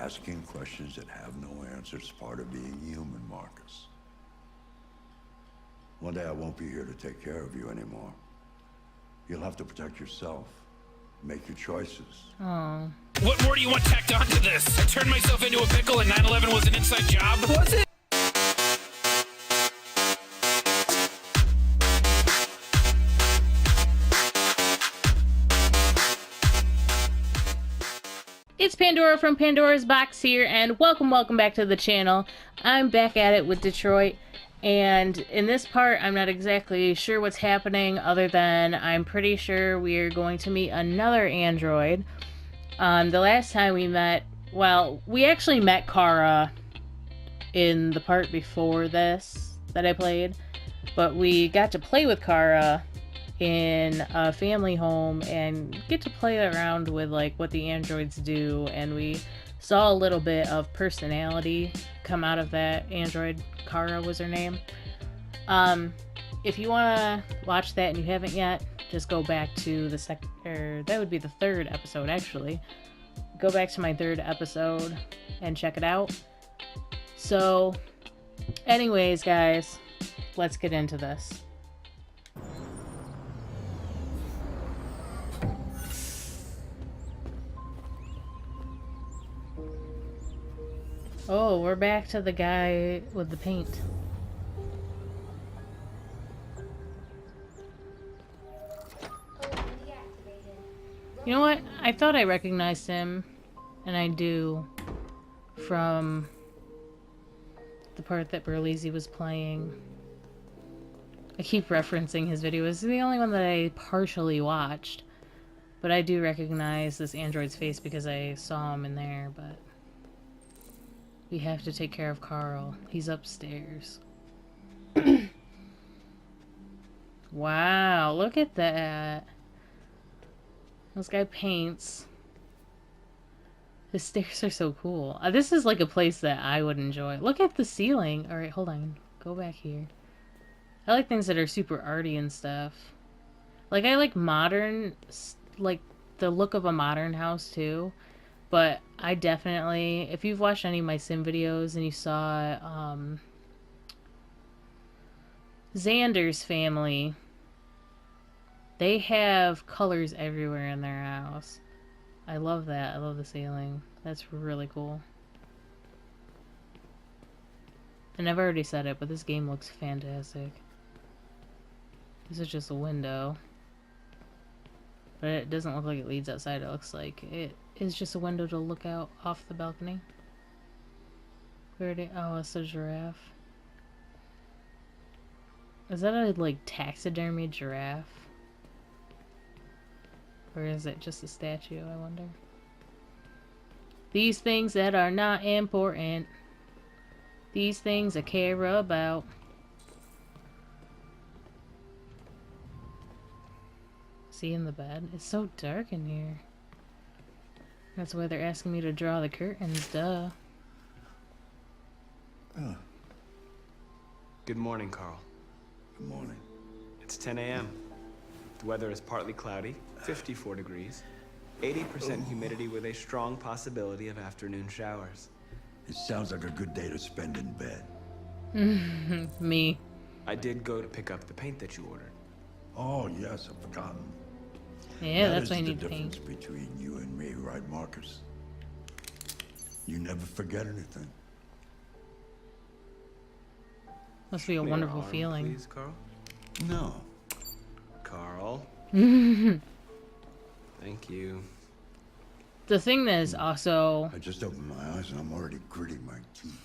asking questions that have no answers is part of being human, Marcus. One day I won't be here to take care of you anymore. You'll have to protect yourself. Make your choices. Oh. What more do you want tacked onto this? I turned myself into a pickle and 9/11 was an inside job? Was it? It's Pandora from Pandora's Box here, and welcome back to the channel. I'm back at it with Detroit, and in this part, I'm not exactly sure what's happening, other than I'm pretty sure we are going to meet another android. The last time we met, well, we actually met Kara in the part before this that I played, but we got to play with Kara in a family home and get to play around with like what the androids do, and we saw a little bit of personality come out of that android. Kara was her name. If you want to watch that and you haven't yet, just go back to the that would be the third episode actually. Go back to my third episode and check it out. So anyways guys, let's get into this. Oh, we're back to the guy with the paint. You know what? I thought I recognized him, and I do, from the part that Berlizzi was playing. I keep referencing his video. It's the only one that I partially watched, but I do recognize this android's face because I saw him in there, but we have to take care of Carl. He's upstairs. Wow, look at that. This guy paints. The stairs are so cool. This is like a place that I would enjoy. Look at the ceiling. Alright, hold on. Go back here. I like things that are super arty and stuff. Like, I like modern, like, the look of a modern house, too. But I definitely, if you've watched any of my sim videos and you saw Xander's family, they have colors everywhere in their house. I love that. I love the ceiling. That's really cool. And I've already said it, but this game looks fantastic. This is just a window. But it doesn't look like it leads outside. It looks like it is just a window to look out off the balcony. Where did oh, it's a giraffe. Is that a like taxidermy giraffe? Or is it just a statue, I wonder? These things that are not important. These things I care about. See in the bed? It's so dark in here. That's why they're asking me to draw the curtains, duh. Oh. Good morning, Carl. Good morning. It's 10 a.m. The weather is partly cloudy, 54 degrees, 80% humidity with a strong possibility of afternoon showers. It sounds like a good day to spend in bed. Me. I did go to pick up the paint that you ordered. Oh, yes, I've forgotten. Yeah, That that's is why I the need difference paint. between you and me, right, Marcus? You never forget anything. Must be a May wonderful your arm, feeling. Please, Carl. No. Carl. Thank you. The thing that is also... I just opened my eyes and I'm already gritting my teeth.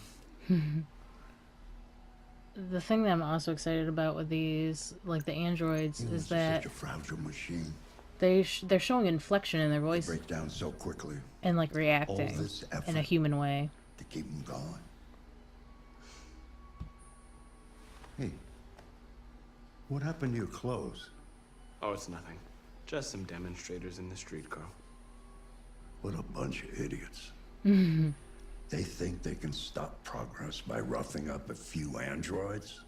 The thing that I'm also excited about with these, like the androids, is It's that such a fragile machine. they're showing inflection in their They voice break down so quickly and like reacting All this effort. in a human way. to keep them going. Hey, what happened to your clothes? Oh, it's nothing. Just some demonstrators in the street, Carl. What a bunch of idiots. They think they can stop progress by roughing up a few androids.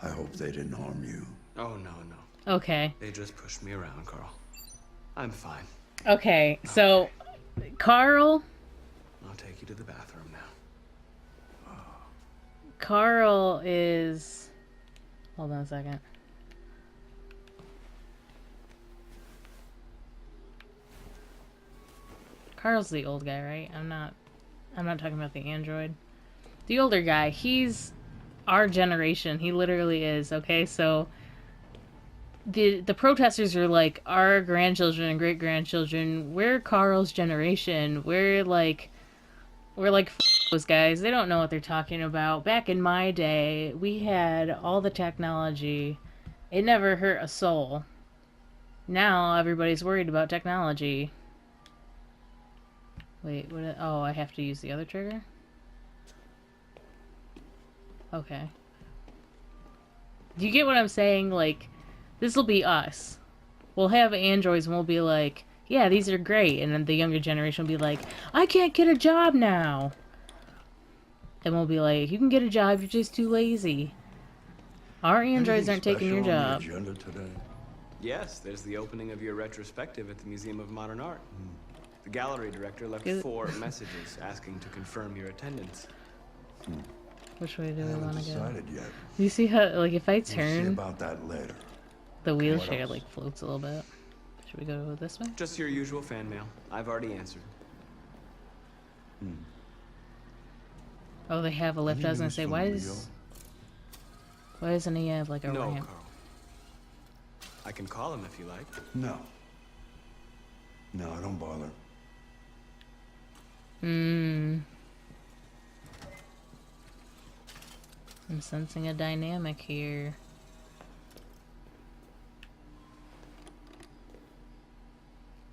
I hope they didn't harm you. Oh, no. Okay. They just pushed me around, Carl. I'm fine. Okay, so Carl. I'll take you to the bathroom now. Carl is... Hold on a second. Carl's the old guy, right? I'm not talking about the android. The older guy, he's our generation. He literally is, okay? So the protesters are like our grandchildren and great grandchildren. We're Carl's generation. We're like those guys. They don't know what they're talking about. Back in my day, we had all the technology. It never hurt a soul. Now everybody's worried about technology. Wait, what? Oh, I have to use the other trigger? Okay. Do you get what I'm saying? Like, this will be us. We'll have androids and we'll be like, yeah, these are great. And then the younger generation will be like, I can't get a job now. And we'll be like, you can get a job, you're just too lazy. Our androids aren't taking your job. Anything special on the agenda today? Yes, there's the opening of your retrospective at the Museum of Modern Art. The gallery director left Good. 4 messages asking to confirm your attendance. Which way do I we haven't want to go? decided yet. You see how, like, if I We'll see turn, about that later. the What wheelchair, else? like, floats a little bit. Should we go this way? Just your usual fan mail. I've already answered. Oh, they have a lift. I was gonna say, why doesn't he have, like, a No, ramp? Carl. I can call him if you like. No. No, don't bother. I'm sensing a dynamic here.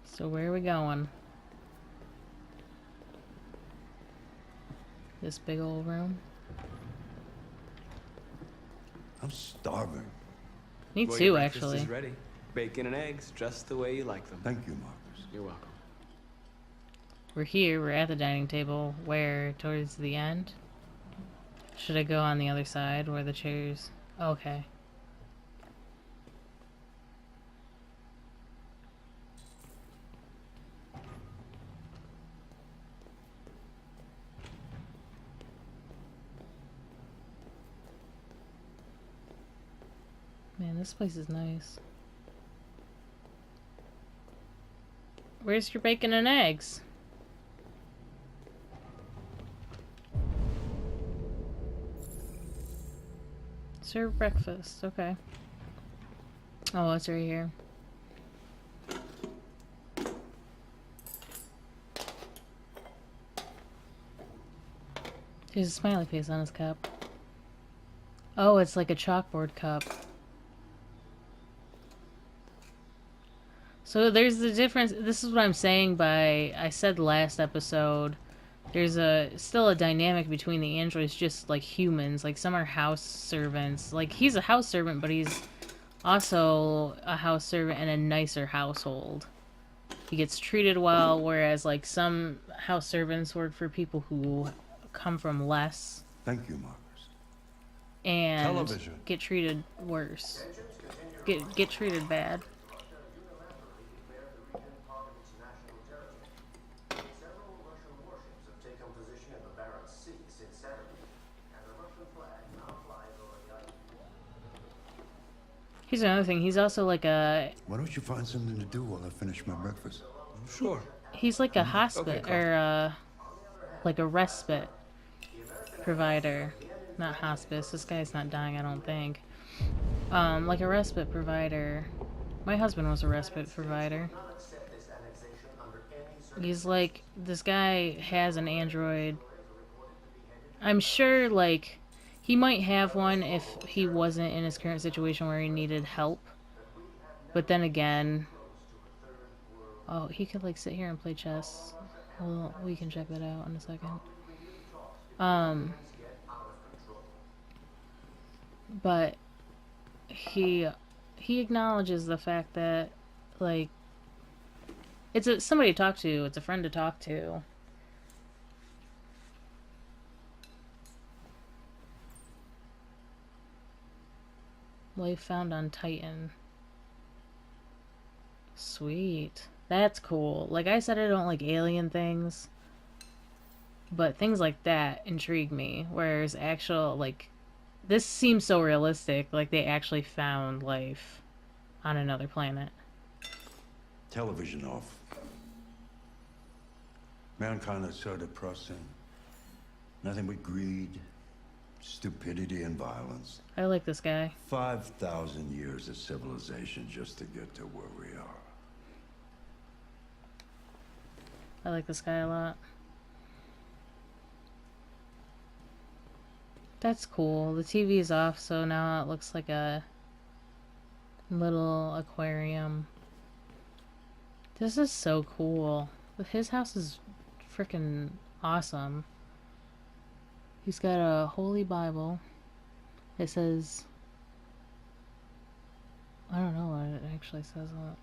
So where are we going? This big old room? I'm starving. Me Well, too, your breakfast actually. is ready. Bacon and eggs, just the way you like them. Thank you, Marcus. You're welcome. We're here, we're at the dining table. Where? Towards the end? Should I go on the other side where the chairs... Okay. Man, this place is nice. Where's your bacon and eggs? Serve breakfast, okay. Oh, it's right here. There's a smiley face on his cup. Oh, it's like a chalkboard cup. So there's the difference. This is what I'm saying by, I said last episode, there's still a dynamic between the androids, just like humans. Like, some are house servants. Like, he's a house servant, but he's also a house servant in a nicer household. He gets treated well, whereas, like, some house servants work for people who come from less Thank you, Marcus. and Television. get treated worse. Get treated bad. Here's another thing. He's also like a... Why don't you find something to do while I finish my breakfast? Sure. He's like a hospice, Okay, Carl. or like a respite provider. Not hospice. This guy's not dying, I don't think. Like a respite provider. My husband was a respite provider. He's like, this guy has an android. I'm sure, like, he might have one if he wasn't in his current situation where he needed help. But then again... Oh, he could, like, sit here and play chess. Well, we can check that out in a second. But he acknowledges the fact that, like, it's somebody to talk to. It's a friend to talk to. Life found on Titan. Sweet. That's cool. Like I said, I don't like alien things, but things like that intrigue me. Whereas actual, like, this seems so realistic. Like they actually found life on another planet. Television off. Mankind is so depressing. Nothing but greed, stupidity, and violence. I like this guy. 5,000 years of civilization just to get to where we are. I like this guy a lot. That's cool. The TV is off, so now it looks like a little aquarium. This is so cool. His house is freaking awesome. He's got a holy Bible. It says... I don't know what it actually says on it.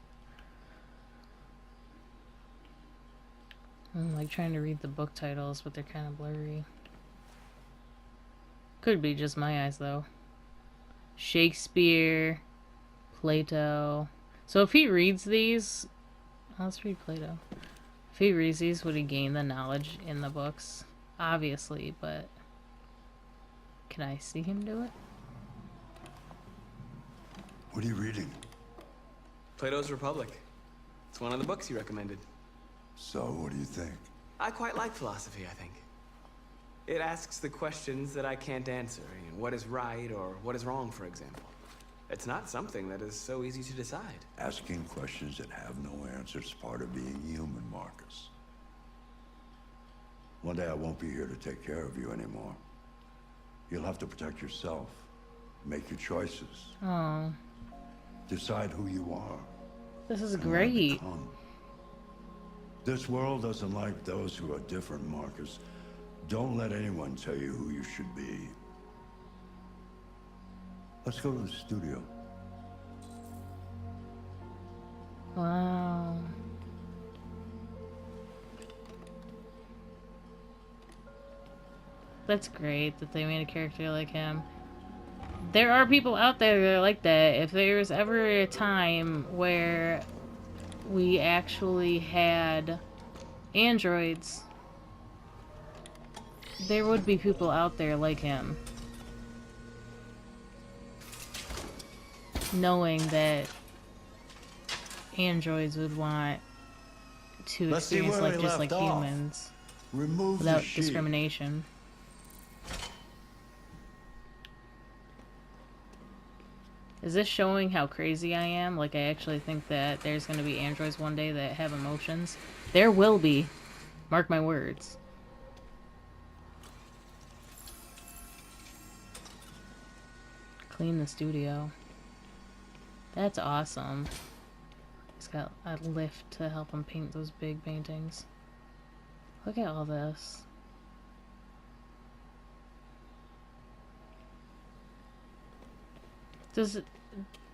I'm like trying to read the book titles, but they're kind of blurry. Could be just my eyes, though. Shakespeare, Plato. So if he reads these... Let's read Plato. If he reads these, would he gain the knowledge in the books? Obviously, but... Can I see him do it? What are you reading? Plato's Republic. It's one of the books you recommended. So, what do you think? I quite like philosophy, I think. It asks the questions that I can't answer. You know, what is right or what is wrong, for example. It's not something that is so easy to decide. Asking questions that have no answers is part of being human, Marcus. One day I won't be here to take care of you anymore. You'll have to protect yourself, make your choices. Oh, Decide who you are. this is and what to great. become. This world doesn't like those who are different, Marcus. Don't let anyone tell you who you should be. Let's go to the studio. Wow. That's great that they made a character like him. There are people out there that are like that. If there's ever a time where we actually had androids, there would be people out there like him. Knowing that androids would want to Let's see experience where life we just like left off. humans Remove without the sheet. discrimination. Is this showing how crazy I am? Like, I actually think that there's going to be androids one day that have emotions. There will be. Mark my words. Clean the studio. That's awesome. He's got a lift to help him paint those big paintings. Look at all this.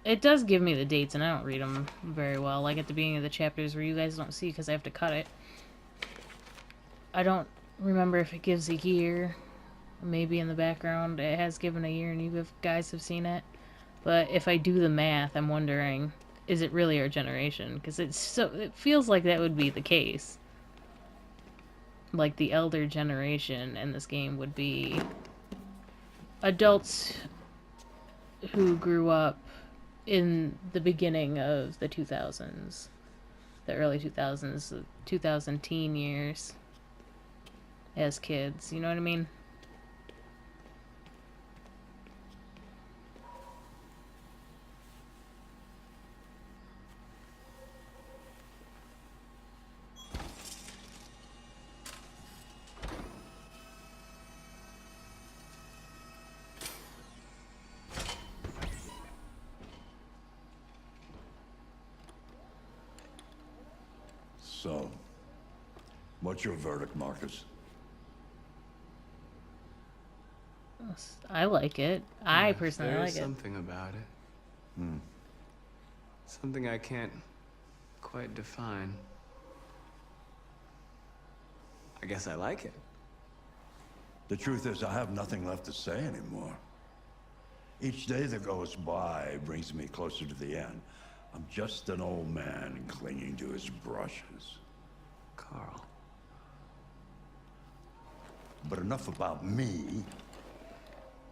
It does give me the dates, and I don't read them very well. Like at the beginning of the chapters where you guys don't see because I have to cut it. I don't remember if it gives a year. Maybe in the background it has given a year and you guys have seen it. But if I do the math, I'm wondering, is it really our generation? Because it feels like that would be the case. Like the elder generation in this game would be adults who grew up in the beginning of the 2000s. The early 2000s, the 2000 teen years. As kids, you know what I mean? So, what's your verdict, Marcus? I like it. I personally There's like it. something about it. Something I can't quite define. I guess I like it. The truth is, I have nothing left to say anymore. Each day that goes by brings me closer to the end. I'm just an old man clinging to his brushes. Carl. But enough about me.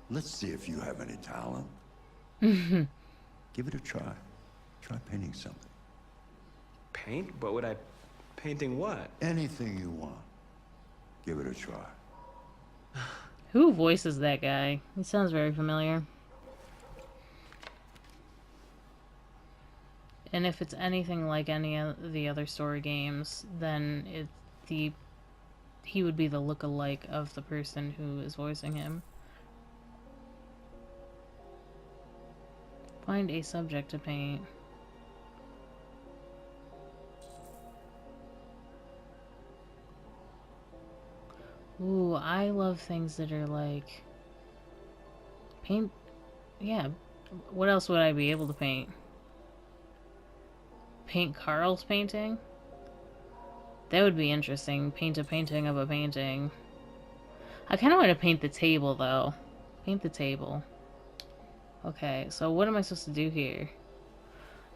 Let's see if you have any talent. Give it a try. Try painting something. Paint? But would I... Painting what? Anything you want. Give it a try. Who voices that guy? He sounds very familiar. And if it's anything like any of the other story games, then he would be the look-alike of the person who is voicing him. Find a subject to paint. Ooh, I love things that are like... Paint... Yeah. What else would I be able to paint? Paint Carl's painting? That would be interesting. Paint a painting of a painting. I kind of want to paint the table, though. Paint the table. Okay, so what am I supposed to do here?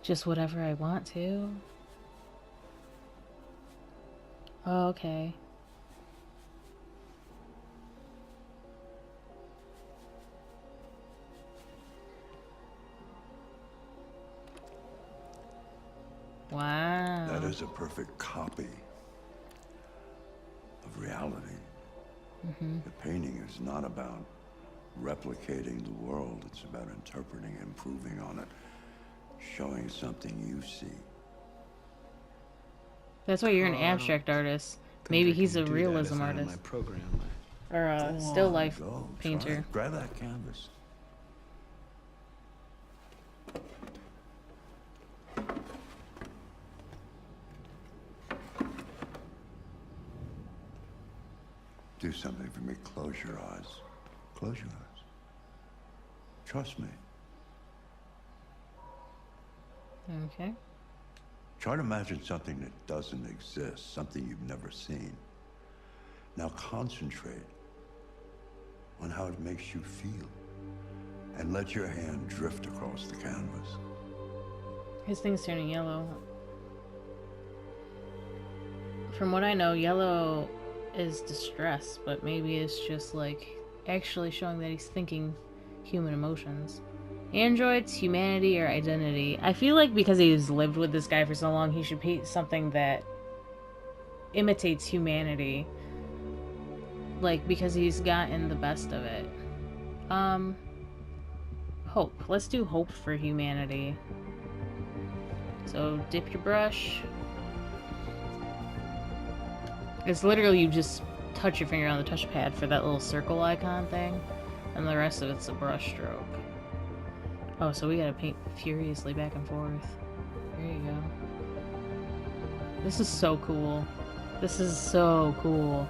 Just whatever I want to? Oh, okay. Wow. That is a perfect copy of reality. The painting is not about replicating the world. It's about interpreting, improving on it, showing something you see. That's why you're an abstract artist. Maybe he's a realism artist. My program. Or a Go still on, life go, try painter. it. Grab that canvas. Do something for me. Close your eyes. Close your eyes. Trust me. Okay. Try to imagine something that doesn't exist, something you've never seen. Now concentrate on how it makes you feel, and let your hand drift across the canvas. His thing's turning yellow. From what I know, yellow is distress, but maybe it's just like actually showing that he's thinking human emotions. Androids, humanity, or identity. I feel like because he's lived with this guy for so long, he should paint something that imitates humanity. Like, because he's gotten the best of it. Hope. Let's do hope for humanity. So, dip your brush. It's literally you just touch your finger on the touchpad for that little circle icon thing, and the rest of it's a brush stroke. Oh, so we gotta paint furiously back and forth. There you go. This is so cool. This is so cool.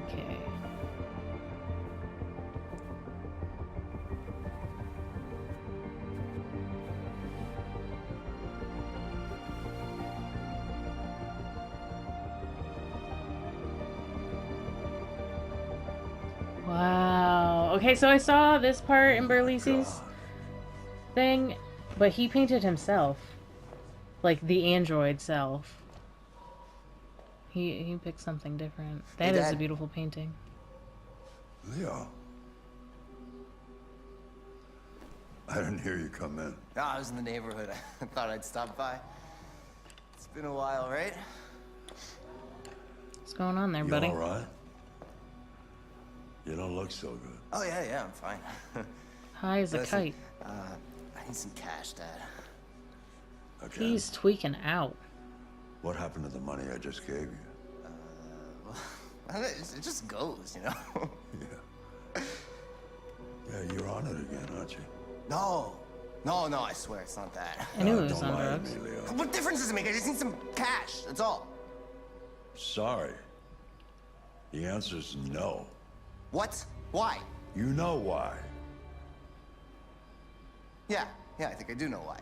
Okay. Wow. Okay, so I saw this part in Berlisi's thing, but he painted himself. Like, the android self. He picked something different. That is a beautiful painting. Leo. I didn't hear you come in. No, I was in the neighborhood. I thought I'd stop by. It's been a while, right? What's going on there, You buddy? all right? You don't look so good. Oh, yeah, I'm fine. High as a Listen, kite. I need some cash, Dad. Okay. He's tweaking out. What happened to the money I just gave you? Well, it just goes, you know? Yeah. Yeah, you're on it again, aren't you? No, I swear it's not that. I knew it was Don't on lie to drugs. me, Leo. What difference does it make? I just need some cash, that's all. Sorry. The answer's no. What? Why? You know why. Yeah, I think I do know why.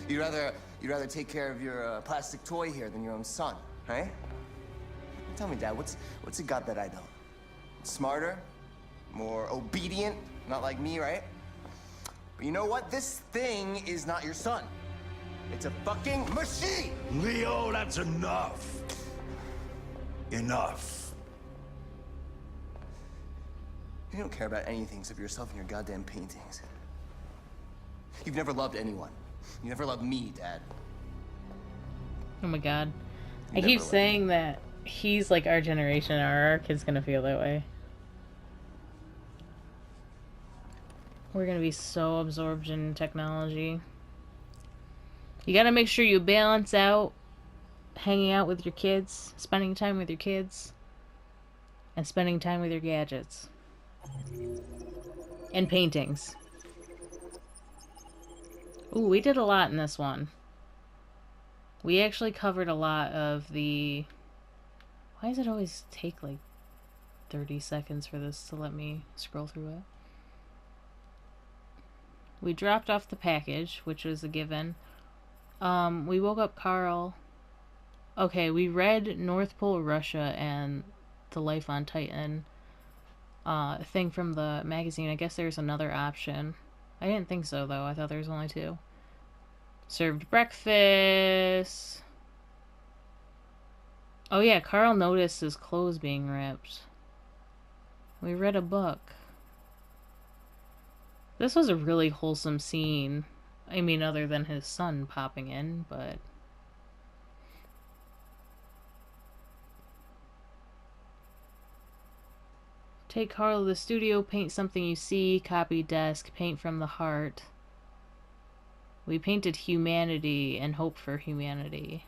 you'd rather take care of your plastic toy here than your own son, right? Tell me, Dad, what's it got that I don't? Smarter? more obedient, not like me, right? But you know what? This thing is not your son. It's a fucking machine! Leo, that's enough. Enough. You don't care about anything except yourself and your goddamn paintings. You've never loved anyone. You never loved me, Dad. Oh my god. I never keep loved saying that he's like our generation, or our kid's gonna feel that way. We're gonna be so absorbed in technology. You gotta make sure you balance out hanging out with your kids, spending time with your kids, and spending time with your gadgets. And paintings. Ooh, we did a lot in this one. We actually covered a lot of the... Why does it always take like 30 seconds for this to let me scroll through it? We dropped off the package, which was a given. We woke up Carl. Okay, we read North Pole Russia and The Life on Titan thing from the magazine. I guess there's another option. I didn't think so, though. I thought there was only two. Served breakfast. Oh yeah, Carl noticed his clothes being ripped. We read a book. This was a really wholesome scene. I mean, other than his son popping in, but... Take Carl to the studio, paint something you see, copy desk, paint from the heart. We painted humanity and hope for humanity.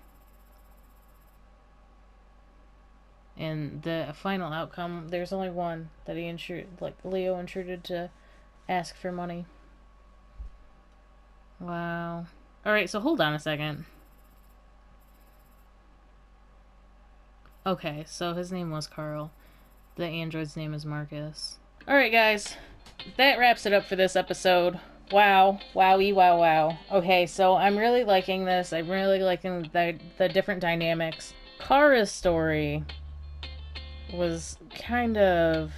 And the final outcome, there's only one that he Leo intruded to ask for money. Wow. Alright, so hold on a second. Okay, so his name was Carl. The android's name is Markus. Alright, guys. That wraps it up for this episode. Wow. Wowie, wow, wow. Okay, so I'm really liking this. I'm really liking the different dynamics. Kara's story was kind of...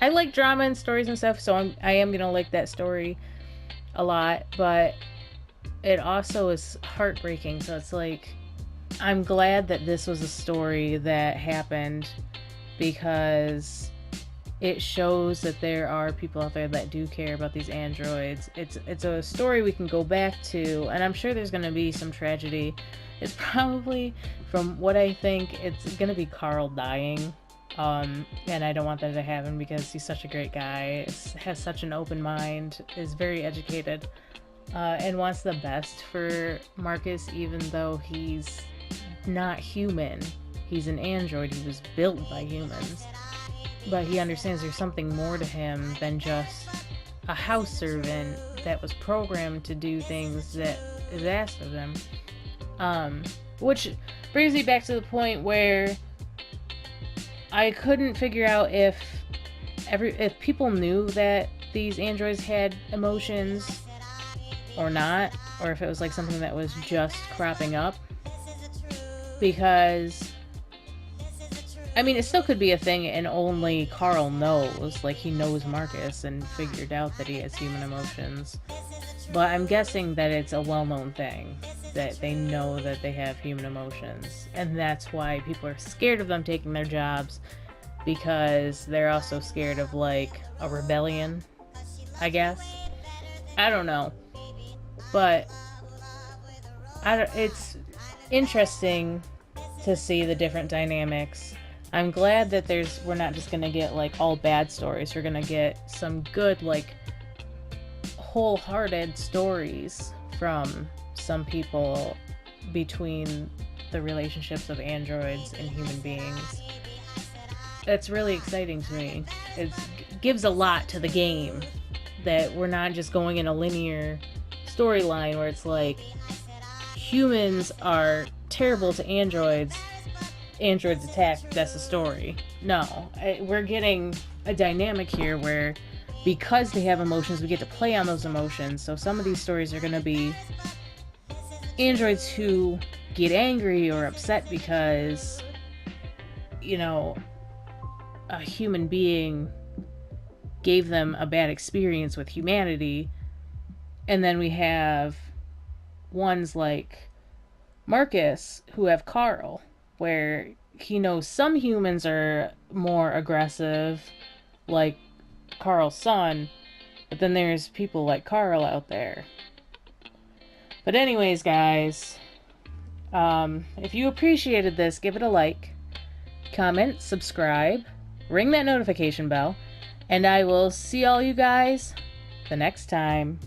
I like drama and stories and stuff, so I am gonna like that story a lot, but it also is heartbreaking, so it's like, I'm glad that this was a story that happened, because it shows that there are people out there that do care about these androids. It's a story we can go back to, and I'm sure there's gonna be some tragedy. It's probably, from what I think, it's gonna be Carl dying. And I don't want that to happen because he's such a great guy, has such an open mind, is very educated, and wants the best for Markus, even though he's not human. He's an android. He was built by humans. But he understands there's something more to him than just a house servant that was programmed to do things that is asked of him. Which brings me back to the point where I couldn't figure out if people knew that these androids had emotions or not, or if it was like something that was just cropping up. Because, I mean, it still could be a thing and only Carl knows, like he knows Markus and figured out that he has human emotions. But I'm guessing that it's a well-known thing, that they know that they have human emotions. And that's why people are scared of them taking their jobs, because they're also scared of, like, a rebellion, I guess. I don't know. But it's interesting to see the different dynamics. I'm glad that we're not just gonna get, like, all bad stories. We're gonna get some good, like, wholehearted stories from some people between the relationships of androids and human beings. That's really exciting to me. It gives a lot to the game, that we're not just going in a linear storyline where it's like humans are terrible to androids attack, that's the story. No, we're getting a dynamic here where, because they have emotions, we get to play on those emotions. So some of these stories are going to be androids who get angry or upset because, you know, a human being gave them a bad experience with humanity. And then we have ones like Markus who have Carl, where he knows some humans are more aggressive, like Carl's son, but then there's people like Carl out there. But anyways, guys, if you appreciated this, give it a like, comment, subscribe, ring that notification bell, and I will see all you guys the next time.